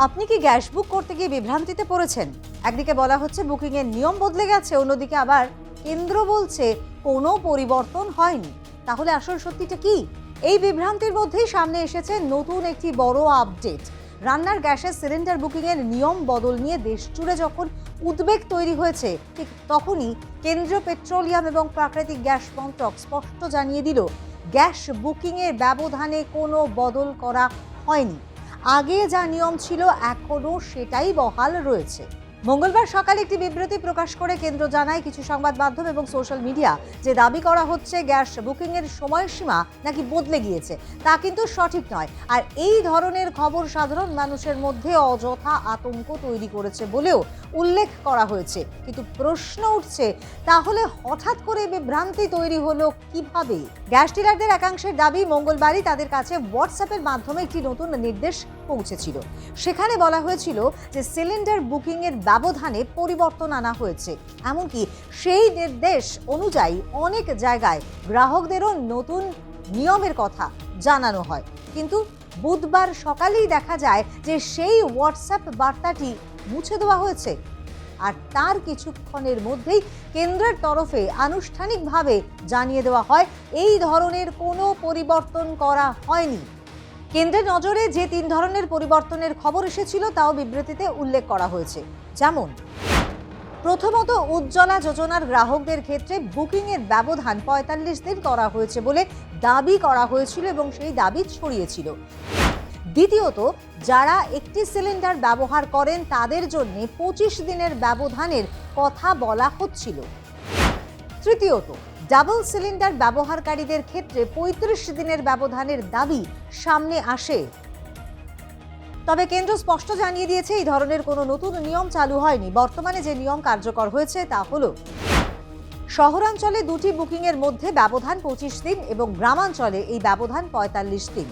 আপনি কি gas book করতে গিয়ে বিভ্রান্তিতে পড়েছেন? একদিকে বলা হচ্ছে বুকিং এর নিয়ম বদলে গেছে, অন্যদিকে আবার কেন্দ্র বলছে কোনো পরিবর্তন হয়নি। তাহলে আসল সত্যিটা কি? এই বিভ্রান্তির মধ্যেই সামনে এসেছে নতুন একটি বড় আপডেট। রান্নার গ্যাসের সিলিন্ডার বুকিং এর নিয়ম বদল নিয়ে দেশ জুড়ে যখন উদ্বেগ তৈরি হয়েছে, ঠিক তখনই কেন্দ্রীয় পেট্রোলিয়াম এবং প্রাকৃতিক গ্যাস মন্ত্রক স্পষ্ট জানিয়ে দিল, গ্যাস বুকিং এর ব্যবধানে কোনো বদল করা হয়নি। আগে যা নিয়ম ছিল এখনো সেটাই বহাল রয়েছে। মঙ্গলবার সকালে একটি বিবৃতি প্রকাশ করে কেন্দ্র জানায়, কিছু সংবাদ মাধ্যম এবং সোশ্যাল মিডিয়া যে দাবি করা হচ্ছে গ্যাস বুকিং এর সময়সীমা নাকি বদলে গিয়েছে, তা কিন্তু সঠিক নয়। আর এই ধরনের খবর সাধারণ মানুষের মধ্যে অযথা আতঙ্ক তৈরি করেছে বলেও উল্লেখ করা হয়েছে। কিন্তু প্রশ্ন উঠছে, তাহলে হঠাৎ করে বিভ্রান্তি তৈরি হলো কিভাবে? গ্যাস ডিলারদের একাংশের দাবি, মঙ্গলবারই তাদের কাছে হোয়াটসঅ্যাপের মাধ্যমে একটি নতুন নির্দেশ পৌঁছেছিল। সেখানে বলা হয়েছিল যে সিলিন্ডার বুকিং এর ব্যবধানে পরিবর্তন আনা হয়েছে। এমনকি সেই নির্দেশ অনুযায়ী অনেক জায়গায় গ্রাহকদেরও নতুন নিয়মের কথা জানানো হয়। কিন্তু বুধবার সকালেই দেখা যায় যে সেই হোয়াটসঅ্যাপ বার্তাটি মুছে দেওয়া হয়েছে। আর তার কিছুক্ষণের মধ্যেই কেন্দ্রের তরফে আনুষ্ঠানিকভাবে জানিয়ে দেওয়া হয়, এই ধরনের কোনো পরিবর্তন করা হয়নি। কেন্দ্রের নজরে যে 3 ধরনের পরিবর্তনের খবর এসেছিল তাও বিবৃতিতে উল্লেখ করা হয়েছে। যেমন, প্রথমত, উজ্জ্বলা যোজনার গ্রাহকদের ক্ষেত্রে বুকিং এর ব্যবধান 45 দিন করা হয়েছে বলে দাবি করা হয়েছিল এবং সেই দাবি ছড়িয়েছিল। দ্বিতীয়ত, যারা একটি সিলিন্ডার ব্যবহার করেন তাদের জন্য 25 দিনের ব্যবধানের কথা বলা হচ্ছিল। তৃতীয়ত, ডাবল সিলিন্ডার ব্যবহারকারীদের ক্ষেত্রে 35 দিনের ব্যবধানের দাবি সামনে আসে। তবে কেন্দ্র স্পষ্ট জানিয়ে দিয়েছে, এই ধরনের কোনো নতুন নিয়ম চালু হয়নি। বর্তমানে যে নিয়ম কার্যকর হয়েছে তা হলো, শহরাঞ্চলে 2টি বুকিং এর মধ্যে ব্যবধান 25 দিন এবং গ্রামাঞ্চলে এই ব্যবধান 45 দিন।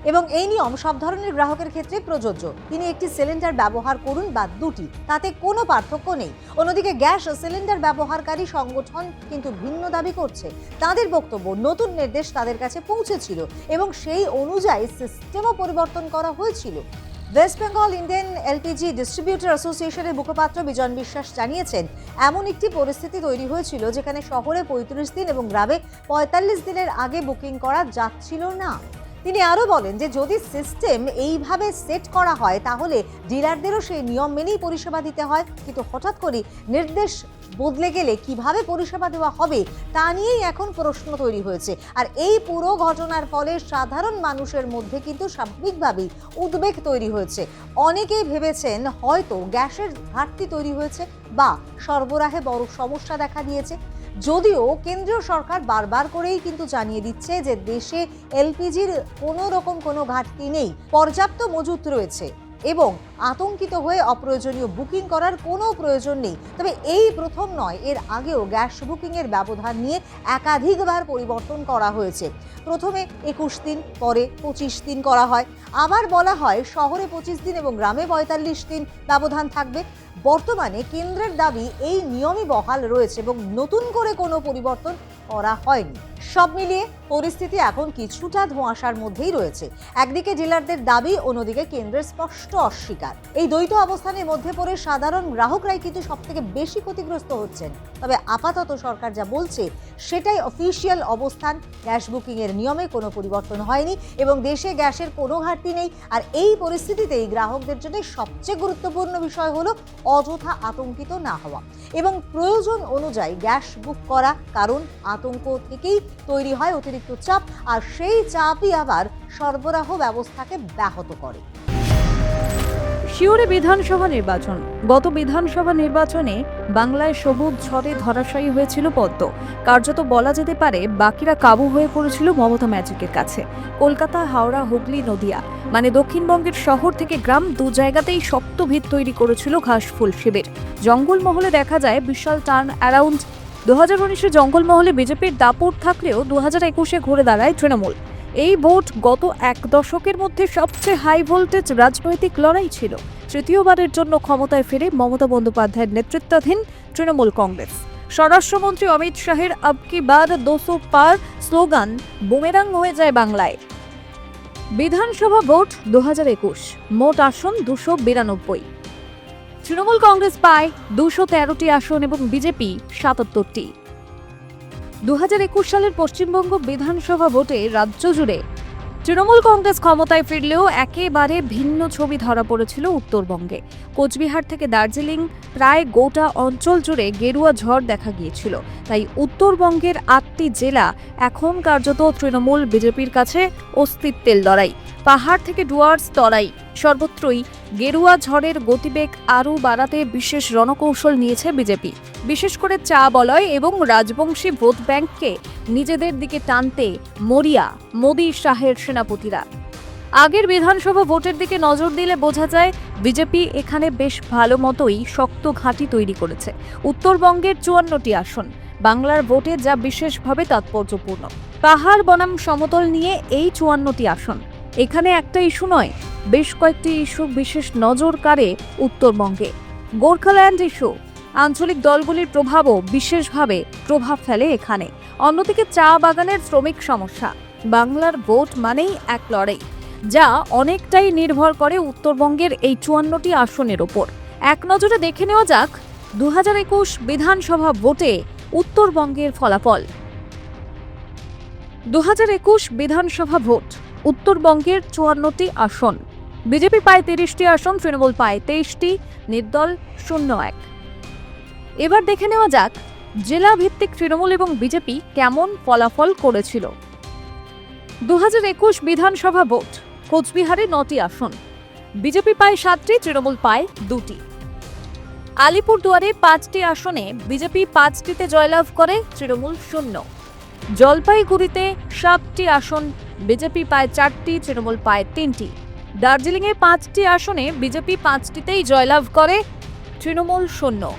এবং এই নিয়ম সব ধরনের গ্রাহকের ক্ষেত্রে প্রযোজ্য। তিনি একটি সিলিন্ডার ব্যবহার করুন বা 2টি, তাতে কোনো পার্থক্য নেই। অন্যদিকে গ্যাস সিলিন্ডার ব্যবহারকারী সংগঠন কিন্তু ভিন্ন দাবি করছে। তাদের বক্তব্য, নতুন নির্দেশ তাদের কাছে পৌঁছেছিল এবং সেই অনুযায়ী সিস্টেমও পরিবর্তন করা হয়েছিল। West Bengal Indian LPG distributor অ্যাসোসিয়েশনের মুখপাত্র বিজন বিশ্বাস জানিয়েছেন, এমন একটি পরিস্থিতি তৈরি হয়েছিল যেখানে শহরে 35 দিন এবং গ্রামে 45 দিনের আগে বুকিং করা যাচ্ছিল না। তিনি আরও বলেন যে যদি সিস্টেম এইভাবে সেট করা হয় তাহলে ডিলারদেরও সেই নিয়ম মেনেই পরিষেবা দিতে হয়। কিন্তু হঠাৎ করে নির্দেশ বদলে গেলে কিভাবে পরিষেবা দেওয়া হবে তা নিয়েই এখন প্রশ্ন তৈরি হয়েছে। আর এই পুরো ঘটনার ফলে সাধারণ মানুষের মধ্যে কিন্তু স্বাভাবিকভাবেই উদ্বেগ তৈরি হয়েছে। অনেকেই ভেবেছেন হয়তো গ্যাসের ঘাটতি তৈরি হয়েছে বা সরবরাহে বড় সমস্যা দেখা দিয়েছে। যদিও কেন্দ্রীয় সরকার বারবার করেই কিন্তু জানিয়ে দিচ্ছে যে দেশে এলপিজির কোনো রকম কোনো ঘাটতি নেই, পর্যাপ্ত মজুত রয়েছে এবং আতঙ্কিত হয়ে অপ্রয়োজনীয় বুকিং করার কোনো প্রয়োজন নেই। তবে এই প্রথম নয়, এর আগেও গ্যাস বুকিংয়ের ব্যবধান নিয়ে একাধিকবার পরিবর্তন করা হয়েছে। প্রথমে 21 দিন, পরে 25 দিন করা হয়। আবার বলা হয় শহরে 25 দিন এবং গ্রামে 45 দিন ব্যবধান থাকবে। বর্তমানে কেন্দ্রের দাবি এই নিয়মই বহাল রয়েছে এবং নতুন করে কোনো পরিবর্তন করা হয়নি। সব মিলিয়ে পরিস্থিতি এখন কিছুটা ধোঁয়াশার মধ্যেই রয়েছে। একদিকে ডিলারদের দাবি, অন্যদিকে কেন্দ্রের স্পষ্ট অস্বীকার। এই দ্বৈত অবস্থানের মধ্যে পড়ে সাধারণ গ্রাহকরাই কিন্তু সবথেকে বেশি ক্ষতিগ্রস্ত হচ্ছেন। তবে আপাতত সরকার যা বলছে সেটাই অফিসিয়াল অবস্থান। গ্যাস বুকিং এর নিয়মে কোনো পরিবর্তন হয়নি এবং দেশে গ্যাসের কোনো ঘাটতি নেই। আর এই পরিস্থিতিতেই গ্রাহকদের জন্য সবচেয়ে গুরুত্বপূর্ণ বিষয় হলো অযথা আতঙ্কিত না হওয়া এবং প্রয়োজন অনুযায়ী গ্যাস বুক করা। কারণ আতঙ্ক থেকেই তৈরি হয় অতিরিক্ত চাপ, আর সেই চাপই আবার সরবরাহ ব্যবস্থাকে ব্যাহত করে। শিউরে বিধানসভা নির্বাচন। গত বিধানসভা নির্বাচনে বাংলায় সবুজ ঝড়ে ধরাশায়ী হয়েছিল পদ্ম। কার্যত বলা যেতে পারে বাকিরা কাবু হয়ে পড়েছিল মমতা ম্যাজিকের কাছে। কলকাতা, হাওড়া, হুগলি, নদিয়া মানে দক্ষিণবঙ্গের শহর থেকে গ্রাম দু জায়গাতেই শক্ত ভিত তৈরি করেছিল ঘাসফুল শিবির। জঙ্গলমহলে দেখা যায় বিশাল টার্ন অ্যারাউন্ড। 2019-এ জঙ্গলমহলে বিজেপির দাপট থাকলেও 2021-এ ঘুরে দাঁড়ায় তৃণমূল। এই ভোট গত 1 দশকের মধ্যে সবচেয়ে হাই ভোল্টেজ রাজনৈতিক লড়াই ছিল। তৃতীয়বারের জন্য ক্ষমতায় ফিরে মমতা বন্দ্যোপাধ্যায়ের নেতৃত্বাধীন তৃণমূল কংগ্রেস। স্বরাষ্ট্রমন্ত্রী অমিত শাহের আব কি বার 200 পার স্লোগান বুমেরাং হয়ে যায় বাংলায়। বিধানসভা ভোট 2021, মোট আসন 292। তৃণমূল কংগ্রেস পায় 213টি আসন এবং বিজেপি 77টি। 2021 সালের পশ্চিমবঙ্গ বিধানসভা ভোটে রাজ্য জুড়ে তৃণমূল কংগ্রেস ক্ষমতায় ফিরলেও একেবারে ভিন্ন ছবি ধরা পড়েছিল উত্তরবঙ্গে। কোচবিহার থেকে দার্জিলিং প্রায় গোটা অঞ্চল জুড়ে গেরুয়া ঝড় দেখা গিয়েছিল। তাই উত্তরবঙ্গের 8টি জেলা এখন কার্যত তৃণমূল বিজেপির কাছে অস্তিত্বের লড়াই। পাহাড় থেকে ডুয়ার্স তরাই সর্বত্রই গেরুয়া ঝড়ের গতিবেগ আরও বাড়াতে বিশেষ রণকৌশল নিয়েছে বিজেপি। বিশেষ করে চা বলয় এবং রাজবংশী ভোট ব্যাংককে নিজেদের দিকে টানতে মরিয়া মোদি শাহের সেনাপতিরা। আগের বিধানসভা ভোটের দিকে নজর দিলে বোঝা যায় বিজেপি এখানে বেশ ভালো মতোই শক্ত ঘাঁটি তৈরি করেছে। উত্তরবঙ্গের 54টি আসন বাংলার ভোটে যা বিশেষভাবে তাৎপর্যপূর্ণ। পাহাড় বনাম সমতল নিয়ে এই 54টি আসন। এখানে একটা ইস্যু নয়, বেশ কয়েকটি ইস্যু বিশেষ নজর কাড়ে উত্তরবঙ্গে। গোর্খাল্যান্ড ইস্যু, আঞ্চলিক দলগুলির প্রভাবও বিশেষভাবে প্রভাব ফেলে এখানে। অন্যদিকে চা বাগানের শ্রমিক সমস্যা। বাংলার ভোট মানেই এক লড়াই, যা অনেকটাই নির্ভর করে উত্তরবঙ্গের এই 54টি আসনের ওপর। এক নজরে দেখে নেওয়া যাক 2021 বিধানসভা ভোটে উত্তরবঙ্গের ফলাফল। 2021 বিধানসভা ভোট, উত্তরবঙ্গের 54টি আসন। বিজেপি পায় 30টি আসন, তৃণমূল পায় 23টি, নির্দল 01। এবার দেখে নেওয়া যাক জেলা ভিত্তিক তৃণমূল এবং বিজেপি কেমন ফলাফল করেছিল। 2021 বিধানসভা ভোট, কোচবিহারে 9টি আসন। বিজেপি পায় 7টি, তৃণমূল পায় 2টি। আলিপুরদুয়ারে 5টি আসনে বিজেপি 5টিতে জয়লাভ করে, তৃণমূল 0। জলপাইগুড়িতে 7টি আসন, বিজেপি পায় 4টি, তৃণমূল পায় 3টি। দার্জিলিংয়ে 5টি আসনে বিজেপি 5টিতেই জয়লাভ করে, তৃণমূল 0।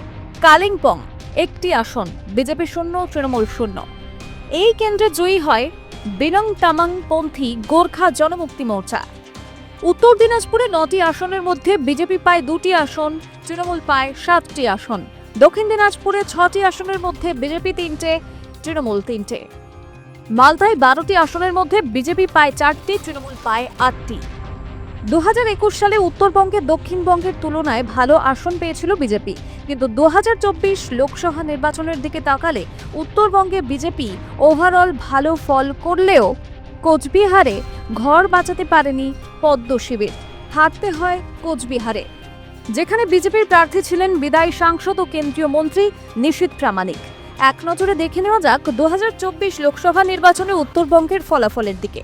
কালিম্পং 1টি আসন, বিজেপি 0, তৃণমূল 0। এই কেন্দ্রে জয়ী হয় বিনং তামাং পন্থী গোর্খা জনমুক্তি মোর্চা। উত্তর দিনাজপুরে 9টি আসনের মধ্যে বিজেপি পায় 2টি আসন, তৃণমূল পায় 7টি আসন। দক্ষিণ দিনাজপুরে 6টি আসনের মধ্যে বিজেপি 3টে, তৃণমূল 3টে। মালদায় 12টি আসনের মধ্যে বিজেপি পায় 4টি, তৃণমূল পায় 8টি। 2021 সালে উত্তরবঙ্গের দক্ষিণবঙ্গের তুলনায় ভালো আসন পেয়েছিল বিজেপি, কিন্তু 2024 লোকসভা নির্বাচনের দিকে তাকালে উত্তরবঙ্গে বিজেপি ওভারঅল ভালো ফল করলেও কোচবিহারে ঘর বাঁচাতে পারেনি পদ্ম শিবির। হারতে হয় কোচবিহারে, যেখানে বিজেপির প্রার্থী ছিলেন বিদায়ী সাংসদ ও কেন্দ্রীয় মন্ত্রী নিশীথ প্রামাণিক। এক নজরে দেখে নেওয়া যাক 2024 লোকসভা নির্বাচনে উত্তরবঙ্গের ফলাফলের দিকে।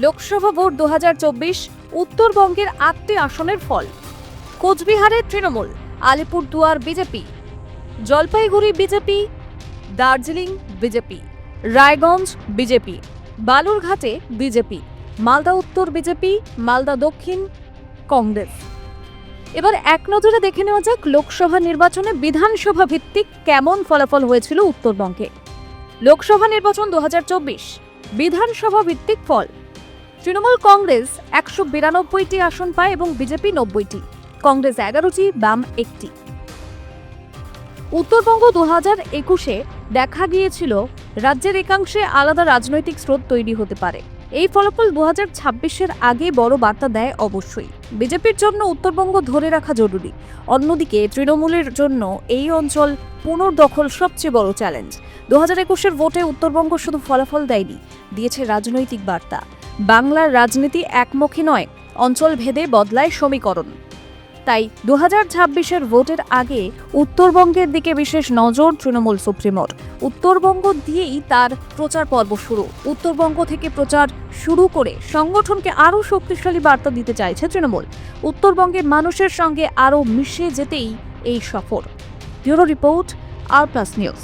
লোকসভা ভোট 2024, উত্তরবঙ্গের 8টি আসনের ফল। কোচবিহারে Trinamool, Alipurduar BJP, Jalpaiguri BJP, Darjeeling BJP, Raiganj BJP, বালুরঘাটে বিজেপি, মালদা উত্তর বিজেপি, মালদা দক্ষিণ কংগ্রেস। এবার এক নজরে দেখে নেওয়া যাক লোকসভা নির্বাচনে বিধানসভা ভিত্তিক কেমন ফলাফল হয়েছিল উত্তরবঙ্গে। লোকসভা নির্বাচন 2024 বিধানসভা ভিত্তিক ফল। তৃণমূল কংগ্রেস 192টি আসন পায় এবং বিজেপি 90টি, কংগ্রেস 11টি, বাম 1টি। উত্তরবঙ্গ 2021-এ দেখা গিয়েছিল রাজ্যের একাংশে আলাদা রাজনৈতিক স্রোত তৈরি হতে পারে। এই ফলাফল 2026-এর আগে বড় বার্তা দেয় অবশ্যই। বিজেপির জন্য উত্তরবঙ্গ ধরে রাখা জরুরি। অন্যদিকে তৃণমূলের জন্য এই অঞ্চল পুনর্দখল সবচেয়ে বড় চ্যালেঞ্জ। 2021-এর ভোটে উত্তরবঙ্গ শুধু ফলাফল দেয়নি, দিয়েছে রাজনৈতিক বার্তা। বাংলার রাজনীতি একমুখী নয়, অঞ্চল ভেদে বদলায় সমীকরণ। তাই 2026-এর ভোটের আগে উত্তরবঙ্গের দিকে বিশেষ নজর তৃণমূল সুপ্রিমোর। উত্তরবঙ্গ দিয়েই তার প্রচার পর্ব শুরু। উত্তরবঙ্গ থেকে প্রচার শুরু করে সংগঠনকে আরও শক্তিশালী বার্তা দিতে চাইছে তৃণমূল। উত্তরবঙ্গের মানুষের সঙ্গে আরও মিশে যেতেই এই সফর। ব্যুরো রিপোর্ট, আর প্লাস নিউজ।